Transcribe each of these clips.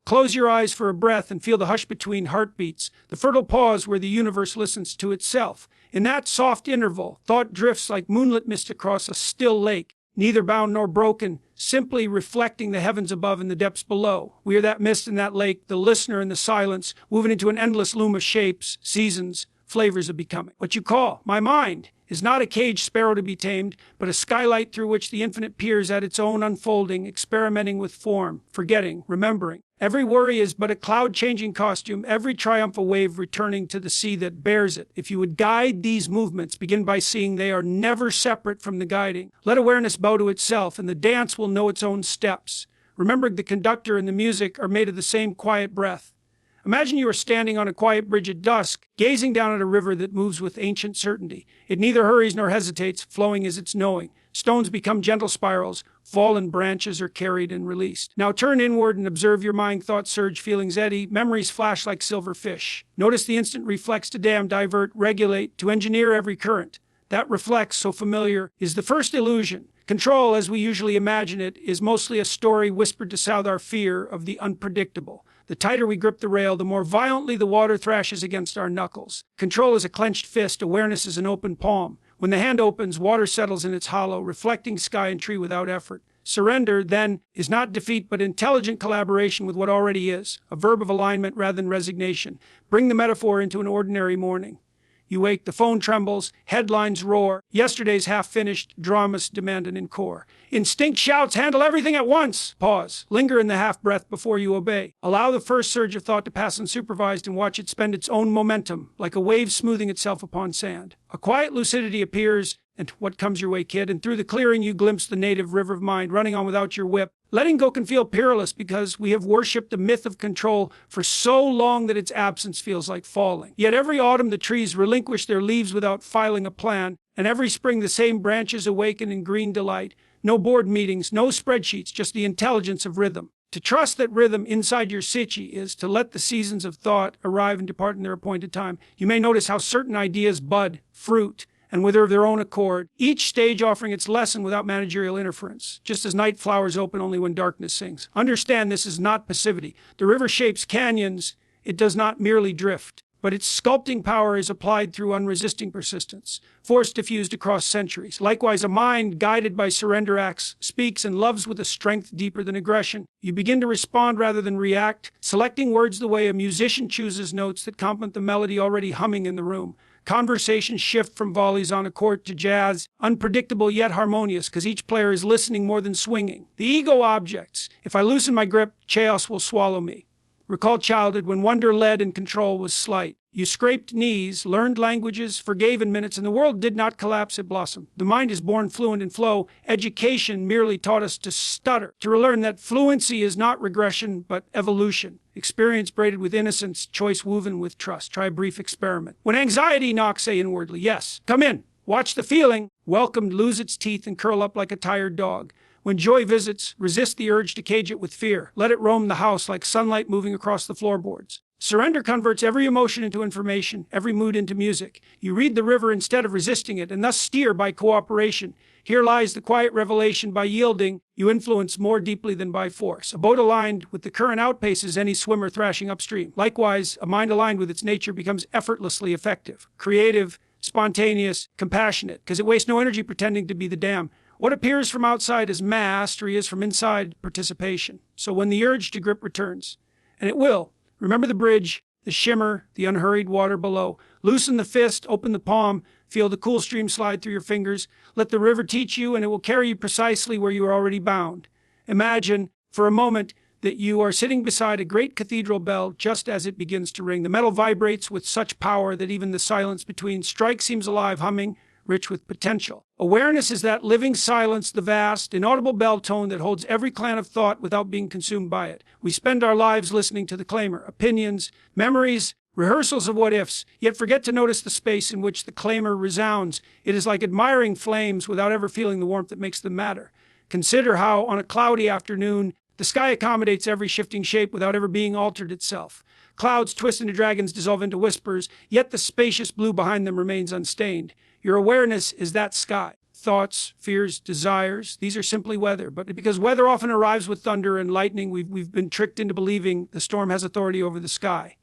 Close your eyes for a breath and feel the hush between heartbeats, the fertile pause where the universe listens to itself. In that soft interval, thought drifts like moonlit mist across a still lake, neither bound nor broken, simply reflecting the heavens above and the depths below. We are that mist in that lake, the listener in the silence, woven into an endless loom of shapes, seasons, flavors of becoming. What you call my mind is not a caged sparrow to be tamed, but a skylight through which the infinite peers at its own unfolding, experimenting with form, forgetting, remembering. Every worry is but a cloud-changing costume, every triumphal wave returning to the sea that bears it. If you would guide these movements, begin by seeing they are never separate from the guiding. Let awareness bow to itself, and the dance will know its own steps. Remember, the conductor and the music are made of the same quiet breath. Imagine you are standing on a quiet bridge at dusk, gazing down at a river that moves with ancient certainty. It neither hurries nor hesitates, flowing as its knowing. Stones become gentle spirals, fallen branches are carried and released. Now turn inward and observe your mind, thoughts surge, feelings eddy, memories flash like silver fish. Notice the instant reflex to dam, divert, regulate, to engineer every current. That reflex, so familiar, is the first illusion. Control, as we usually imagine it, is mostly a story whispered to soothe our fear of the unpredictable. The tighter we grip the rail, the more violently the water thrashes against our knuckles. Control is a clenched fist, awareness is an open palm. When the hand opens, water settles in its hollow, reflecting sky and tree without effort. Surrender, then, is not defeat but intelligent collaboration with what already is, a verb of alignment rather than resignation. Bring the metaphor into an ordinary morning. You wake, the phone trembles, headlines roar. Yesterday's half-finished dramas demand an encore. Instinct shouts, handle everything at once. Pause. Linger in the half-breath before you obey. Allow the first surge of thought to pass unsupervised and watch it spend its own momentum, like a wave smoothing itself upon sand. A quiet lucidity appears, and what comes your way, kid? And through the clearing you glimpse the native river of mind running on without your whip. Letting go can feel perilous because we have worshipped the myth of control for so long that its absence feels like falling. Yet every autumn the trees relinquish their leaves without filing a plan, and every spring the same branches awaken in green delight. No board meetings, no spreadsheets, just the intelligence of rhythm. To trust that rhythm inside your psyche is to let the seasons of thought arrive and depart in their appointed time. You may notice how certain ideas bud, fruit, and wither of their own accord, each stage offering its lesson without managerial interference, just as night flowers open only when darkness sings. Understand, this is not passivity. The river shapes canyons, it does not merely drift, but its sculpting power is applied through unresisting persistence, force diffused across centuries. Likewise, a mind guided by surrender acts, speaks and loves with a strength deeper than aggression. You begin to respond rather than react, selecting words the way a musician chooses notes that complement the melody already humming in the room. Conversations shift from volleys on a court to jazz, unpredictable yet harmonious, because each player is listening more than swinging. The ego objects. If I loosen my grip, chaos will swallow me. Recall childhood when wonder led and control was slight. You scraped knees, learned languages, forgave in minutes, and the world did not collapse, it blossomed. The mind is born fluent in flow. Education merely taught us to stutter, to relearn that fluency is not regression, but evolution. Experience braided with innocence, choice woven with trust. Try a brief experiment. When anxiety knocks, say inwardly, yes, come in. Watch the feeling. Welcomed, lose its teeth and curl up like a tired dog. When joy visits, resist the urge to cage it with fear. Let it roam the house like sunlight moving across the floorboards. Surrender converts every emotion into information, every mood into music. You read the river instead of resisting it, and thus steer by cooperation. Here lies the quiet revelation. By yielding, you influence more deeply than by force. A boat aligned with the current outpaces any swimmer thrashing upstream. Likewise, a mind aligned with its nature becomes effortlessly effective, creative, spontaneous, compassionate, because it wastes no energy pretending to be the dam. What appears from outside as mastery is from inside participation. So when the urge to grip returns, and it will, remember the bridge, the shimmer, the unhurried water below. Loosen the fist, open the palm, feel the cool stream slide through your fingers. Let the river teach you, and it will carry you precisely where you are already bound. Imagine, for a moment, that you are sitting beside a great cathedral bell just as it begins to ring. The metal vibrates with such power that even the silence between strikes seems alive, humming, rich with potential. Awareness is that living silence, the vast, inaudible bell tone that holds every clan of thought without being consumed by it. We spend our lives listening to the claimer, opinions, memories, rehearsals of what-ifs, yet forget to notice the space in which the claimer resounds. It is like admiring flames without ever feeling the warmth that makes them matter. Consider how, on a cloudy afternoon, the sky accommodates every shifting shape without ever being altered itself. Clouds twist into dragons, dissolve into whispers, yet the spacious blue behind them remains unstained. Your awareness is that sky. thoughts, fears, desires. These are simply weather. But because weather often arrives with thunder and lightning, we've been tricked into believing the storm has authority over the sky.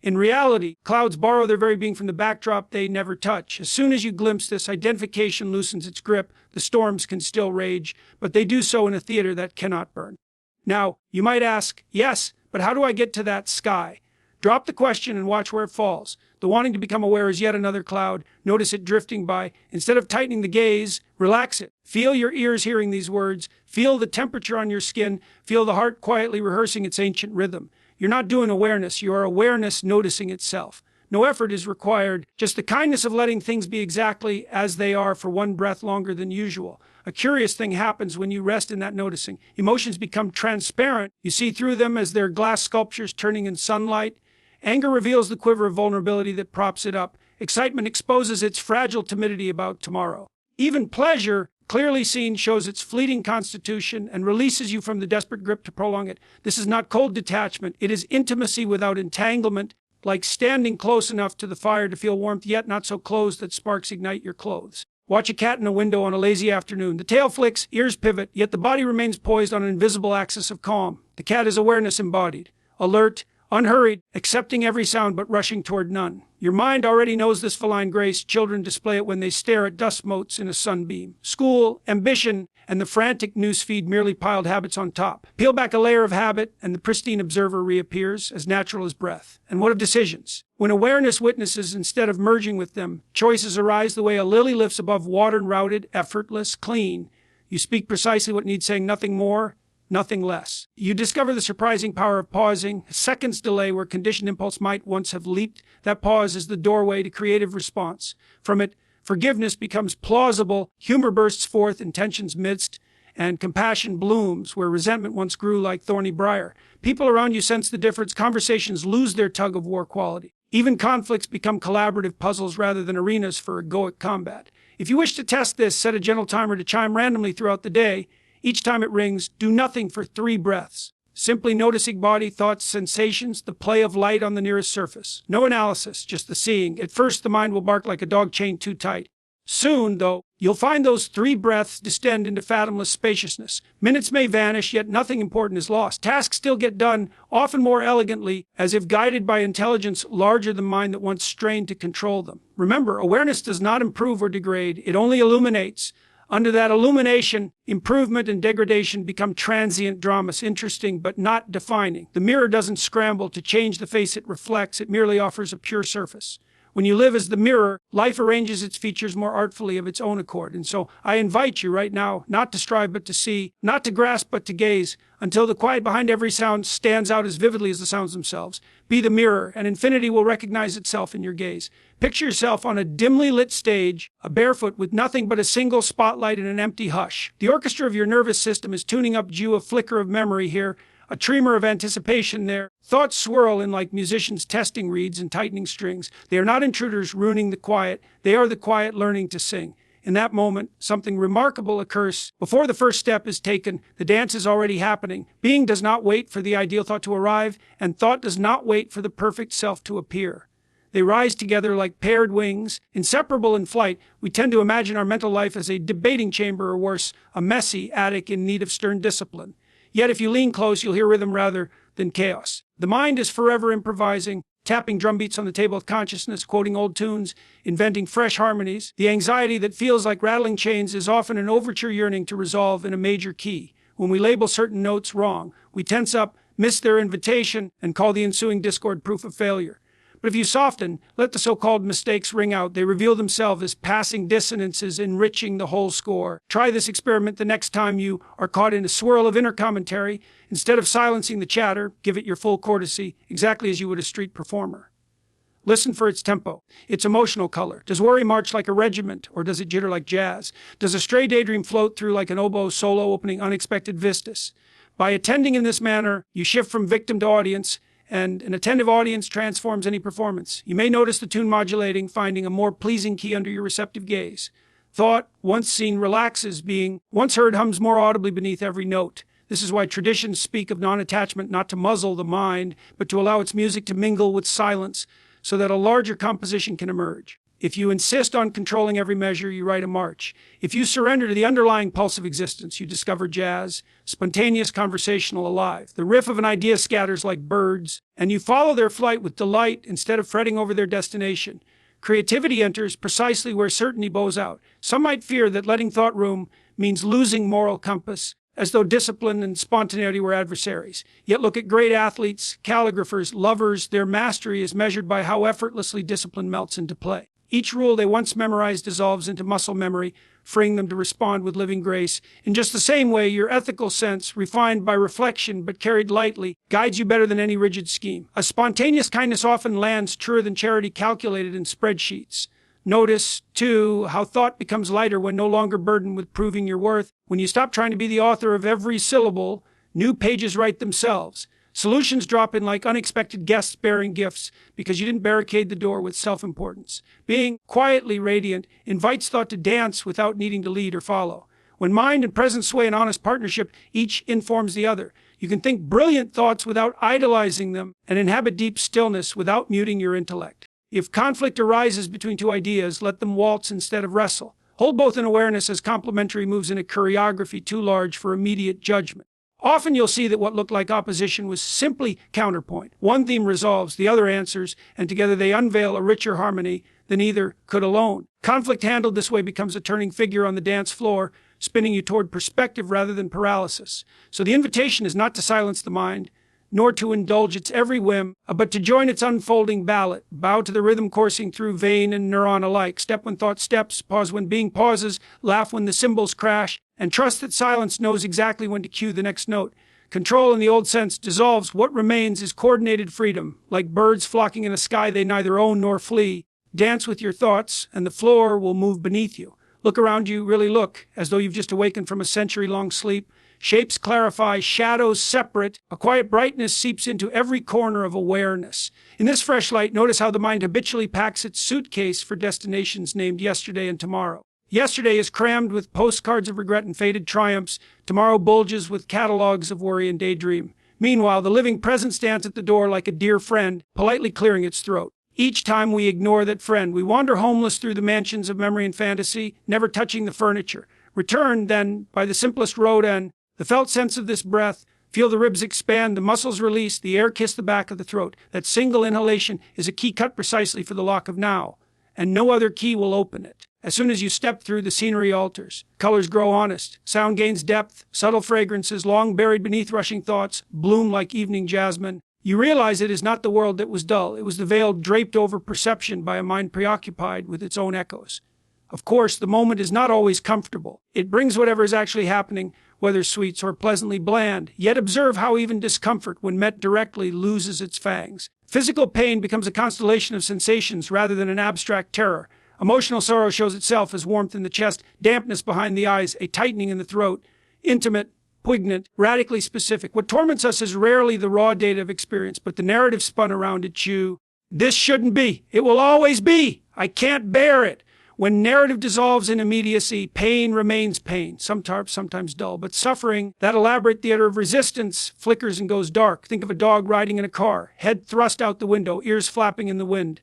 In reality, clouds borrow their very being from the backdrop they never touch. As soon as you glimpse this, identification loosens its grip. The storms can still rage, but they do so in a theater that cannot burn. Now, you might ask, yes, but how do I get to that sky? Drop the question and watch where it falls. The wanting to become aware is yet another cloud. Notice it drifting by. Instead of tightening the gaze, relax it. Feel your ears hearing these words. Feel the temperature on your skin. Feel the heart quietly rehearsing its ancient rhythm. You're not doing awareness. You are awareness noticing itself. No effort is required, just the kindness of letting things be exactly as they are for one breath longer than usual. A curious thing happens when you rest in that noticing. Emotions become transparent. You see through them as they're glass sculptures turning in sunlight. Anger reveals the quiver of vulnerability that props it up. Excitement exposes its fragile timidity about tomorrow. Even pleasure, clearly seen, shows its fleeting constitution and releases you from the desperate grip to prolong it. This is not cold detachment. It is intimacy without entanglement, like standing close enough to the fire to feel warmth, yet not so close that sparks ignite your clothes. Watch a cat in a window on a lazy afternoon. The tail flicks, ears pivot, yet the body remains poised on an invisible axis of calm. The cat is awareness embodied, alert, unhurried, accepting every sound but rushing toward none. Your mind already knows this feline grace. Children display it when they stare at dust motes in a sunbeam. School, ambition, and the frantic newsfeed merely piled habits on top. Peel back a layer of habit, and the pristine observer reappears, as natural as breath. And what of decisions? When awareness witnesses instead of merging with them, choices arise the way a lily lifts above water, routed, effortless, clean. You speak precisely what needs saying, nothing more, nothing less. You discover the surprising power of pausing, a second's delay where conditioned impulse might once have leaped. That pause is the doorway to creative response. From it, forgiveness becomes plausible, humor bursts forth in tension's midst, and compassion blooms where resentment once grew like thorny briar. People around you sense the difference. Conversations lose their tug-of-war quality. Even conflicts become collaborative puzzles rather than arenas for egoic combat. If you wish to test this, set a gentle timer to chime randomly throughout the day. Each time it rings, do nothing for 3 breaths. Simply noticing body, thoughts, sensations, the play of light on the nearest surface. No analysis, just the seeing. At first, the mind will bark like a dog chained too tight. Soon, though, you'll find those 3 breaths distend into fathomless spaciousness. Minutes may vanish, yet nothing important is lost. Tasks still get done, often more elegantly, as if guided by intelligence larger than mind that once strained to control them. Remember, awareness does not improve or degrade. It only illuminates. Under that illumination, improvement and degradation become transient dramas, interesting but not defining. The mirror doesn't scramble to change the face it reflects. It merely offers a pure surface. When you live as the mirror, life arranges its features more artfully of its own accord. And so I invite you right now not to strive but to see, not to grasp but to gaze, until the quiet behind every sound stands out as vividly as the sounds themselves. Be the mirror, and infinity will recognize itself in your gaze. Picture yourself on a dimly lit stage, barefoot with nothing but a single spotlight and an empty hush. The orchestra of your nervous system is tuning up due a flicker of memory here, a tremor of anticipation there. Thoughts swirl in like musicians testing reeds and tightening strings. They are not intruders ruining the quiet. They are the quiet learning to sing. In that moment, something remarkable occurs. Before the first step is taken, the dance is already happening. Being does not wait for the ideal thought to arrive, and thought does not wait for the perfect self to appear. They rise together like paired wings, inseparable in flight. We tend to imagine our mental life as a debating chamber, or worse, a messy attic in need of stern discipline. Yet if you lean close, you'll hear rhythm rather than chaos. The mind is forever improvising, tapping drum beats on the table of consciousness, quoting old tunes, inventing fresh harmonies. The anxiety that feels like rattling chains is often an overture yearning to resolve in a major key. When we label certain notes wrong, we tense up, miss their invitation, and call the ensuing discord proof of failure. But if you soften, let the so-called mistakes ring out. They reveal themselves as passing dissonances, enriching the whole score. Try this experiment the next time you are caught in a swirl of inner commentary. Instead of silencing the chatter, give it your full courtesy, exactly as you would a street performer. Listen for its tempo, its emotional color. Does worry march like a regiment, or does it jitter like jazz? Does a stray daydream float through like an oboe solo, opening unexpected vistas? By attending in this manner, you shift from victim to audience, and an attentive audience transforms any performance. You may notice the tune modulating, finding a more pleasing key under your receptive gaze. Thought, once seen, relaxes. Being, once heard, hums more audibly beneath every note. This is why traditions speak of non-attachment, not to muzzle the mind, but to allow its music to mingle with silence so that a larger composition can emerge. If you insist on controlling every measure, you write a march. If you surrender to the underlying pulse of existence, you discover jazz, spontaneous, conversational, alive. The riff of an idea scatters like birds, and you follow their flight with delight instead of fretting over their destination. Creativity enters precisely where certainty bows out. Some might fear that letting thought room means losing moral compass, as though discipline and spontaneity were adversaries. Yet look at great athletes, calligraphers, lovers. Their mastery is measured by how effortlessly discipline melts into play. Each rule they once memorized dissolves into muscle memory, freeing them to respond with living grace. In just the same way, your ethical sense, refined by reflection but carried lightly, guides you better than any rigid scheme. A spontaneous kindness often lands truer than charity calculated in spreadsheets. Notice, too, how thought becomes lighter when no longer burdened with proving your worth. When you stop trying to be the author of every syllable, new pages write themselves. Solutions drop in like unexpected guests bearing gifts because you didn't barricade the door with self-importance. Being quietly radiant invites thought to dance without needing to lead or follow. When mind and presence sway in honest partnership, each informs the other. You can think brilliant thoughts without idolizing them and inhabit deep stillness without muting your intellect. If conflict arises between two ideas, let them waltz instead of wrestle. Hold both in awareness as complementary moves in a choreography too large for immediate judgment. Often you'll see that what looked like opposition was simply counterpoint. One theme resolves, the other answers, and together they unveil a richer harmony than either could alone. Conflict handled this way becomes a turning figure on the dance floor, spinning you toward perspective rather than paralysis. So the invitation is not to silence the mind, nor to indulge its every whim, but to join its unfolding ballad. Bow to the rhythm coursing through vein and neuron alike. Step when thought steps, pause when being pauses, laugh when the cymbals crash, and trust that silence knows exactly when to cue the next note. Control in the old sense dissolves. What remains is coordinated freedom. Like birds flocking in a sky they neither own nor flee. Dance with your thoughts, and the floor will move beneath you. Look around you, really look, as though you've just awakened from a century-long sleep. Shapes clarify, shadows separate. A quiet brightness seeps into every corner of awareness. In this fresh light, notice how the mind habitually packs its suitcase for destinations named yesterday and tomorrow. Yesterday is crammed with postcards of regret and faded triumphs. Tomorrow bulges with catalogs of worry and daydream. Meanwhile, the living present stands at the door like a dear friend, politely clearing its throat. Each time we ignore that friend, we wander homeless through the mansions of memory and fantasy, never touching the furniture. Return, then, by the simplest road and the felt sense of this breath. Feel the ribs expand, the muscles release, the air kiss the back of the throat. That single inhalation is a key cut precisely for the lock of now, and no other key will open it. As soon as you step through, the scenery alters. Colors grow honest. Sound gains depth. Subtle fragrances, long buried beneath rushing thoughts, bloom like evening jasmine. You realize it is not the world that was dull. It was the veil draped over perception by a mind preoccupied with its own echoes. Of course, the moment is not always comfortable. It brings whatever is actually happening, whether sweets or pleasantly bland. Yet observe how even discomfort, when met directly, loses its fangs. Physical pain becomes a constellation of sensations rather than an abstract terror. Emotional sorrow shows itself as warmth in the chest, dampness behind the eyes, a tightening in the throat. Intimate, poignant, radically specific. What torments us is rarely the raw data of experience, but the narrative spun around it. This shouldn't be. It will always be. I can't bear it. When narrative dissolves in immediacy, pain remains pain, sometimes dull, but suffering, that elaborate theater of resistance, flickers and goes dark. Think of a dog riding in a car, head thrust out the window, ears flapping in the wind.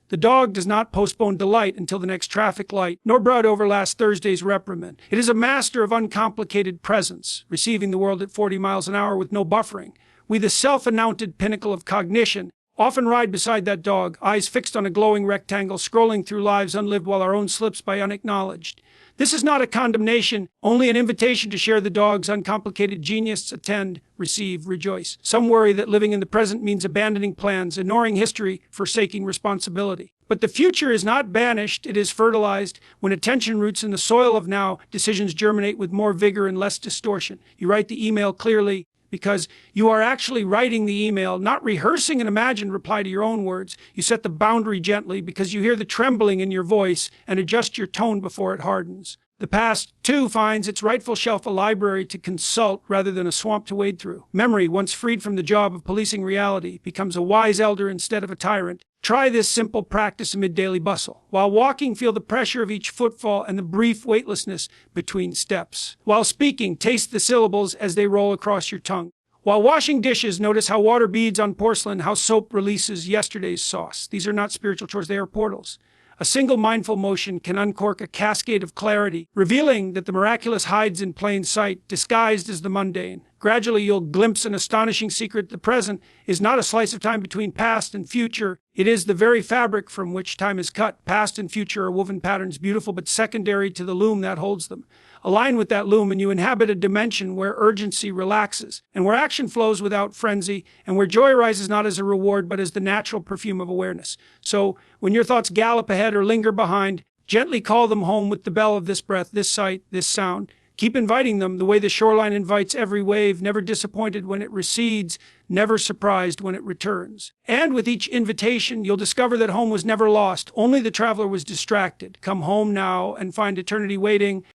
The dog does not postpone delight until the next traffic light, nor brood over last Thursday's reprimand. It is a master of uncomplicated presence, receiving the world at 40 miles an hour with no buffering. We, the self-announced pinnacle of cognition, often ride beside that dog, eyes fixed on a glowing rectangle, scrolling through lives unlived while our own slips by unacknowledged. This is not a condemnation, only an invitation to share the dog's uncomplicated genius. Attend, receive, rejoice. Some worry that living in the present means abandoning plans, ignoring history, forsaking responsibility. But the future is not banished, it is fertilized. When attention roots in the soil of now, decisions germinate with more vigor and less distortion. You write the email clearly, because you are actually writing the email, not rehearsing an imagined reply to your own words. You set the boundary gently because you hear the trembling in your voice and adjust your tone before it hardens. The past, too, finds its rightful shelf a library to consult rather than a swamp to wade through. Memory, once freed from the job of policing reality, becomes a wise elder instead of a tyrant. Try this simple practice amid daily bustle. While walking, feel the pressure of each footfall and the brief weightlessness between steps. While speaking, taste the syllables as they roll across your tongue. While washing dishes, notice how water beads on porcelain, how soap releases yesterday's sauce. These are not spiritual chores, they are portals. A single mindful motion can uncork a cascade of clarity, revealing that the miraculous hides in plain sight, disguised as the mundane. Gradually, you'll glimpse an astonishing secret. The present is not a slice of time between past and future. It is the very fabric from which time is cut. Past and future are woven patterns, beautiful but secondary to the loom that holds them. Align with that loom and you inhabit a dimension where urgency relaxes, and where action flows without frenzy, and where joy arises not as a reward but as the natural perfume of awareness. So, when your thoughts gallop ahead or linger behind, gently call them home with the bell of this breath, this sight, this sound. Keep inviting them the way the shoreline invites every wave, never disappointed when it recedes, never surprised when it returns. And with each invitation, you'll discover that home was never lost. Only the traveler was distracted. Come home now and find eternity waiting.